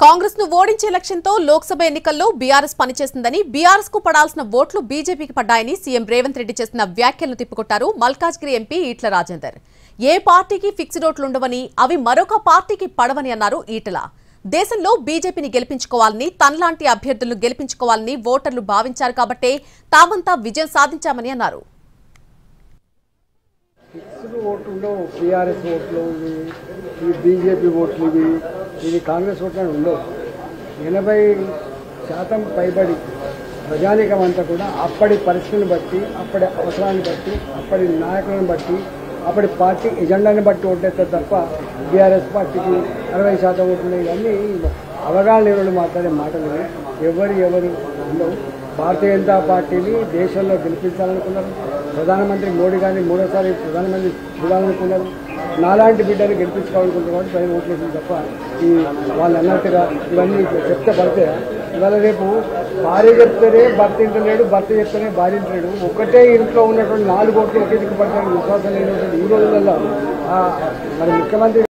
కాంగ్రెస్ ను ఓడించే లక్ష్యంతో లోక్సభ ఎన్నికల్లో బీఆర్ఎస్ పనిచేస్తుందని బీఆర్ఎస్ కు పడాల్సిన ఓట్లు బీజేపీకి పడ్డాయని సీఎం రేవంత్ రెడ్డి చేసిన వ్యాఖ్యలను తిప్పికొట్టారు మల్కాజ్గిరి ఎంపీ ఈటల రాజేందర్. ఏ పార్టీకి ఫిక్స్డ్ ఓట్లు ఉండవని అవి మరొక పార్టీకి పడవని అన్నారు ఈటల. దేశంలో బీజేపీని గెలిపించుకోవాలని తనలాంటి అభ్యర్థులను గెలిపించుకోవాలని ఓటర్లు భావించారు కాబట్టే తామంతా విజయం సాధించామని అన్నారు. బీజేపీ ఓట్లు ఇది కాంగ్రెస్ ఓట్లను ఉండవు. 80% పైబడి ప్రజానీకం అంతా కూడా అప్పటి పరిస్థితులను బట్టి, అప్పటి అవసరాన్ని బట్టి, అప్పటి నాయకులను బట్టి, అప్పటి పార్టీ ఎజెండాని బట్టి ఓటేస్తారు తప్ప బీఆర్ఎస్ పార్టీకి 60% ఓట్లు ఇవన్నీ అవగాహన లేని మాట్లాడే మాటలు ఎవరు ఉండవు. భారతీయ జనతా పార్టీని దేశంలో గెలిపించాలనుకున్నారు. ప్రధానమంత్రి మోడీ గారిని మూడోసారి ప్రధానమంత్రి చూడాలనుకున్నారు. నాలాంటి బిడ్డని గెలిపించుకోవాలనుకుంటున్నారు కాబట్టి పైన ఓట్లేసింది తప్ప ఈ వాళ్ళు అన్నట్టుగా ఇవన్నీ చెప్తే పడితే ఇవాళ రేపు భార్య చెప్తేనే భర్త ఇంటలేడు, భర్త చెప్తేనే భార్య ఇంటలేడు. ఒకటే ఇంట్లో ఉన్నటువంటి 4 ఓట్లు ఒకే దిక్కు పడతానికి విశ్వాసం లేనటువంటి ఈ రోజులలో మరి ముఖ్యమంత్రి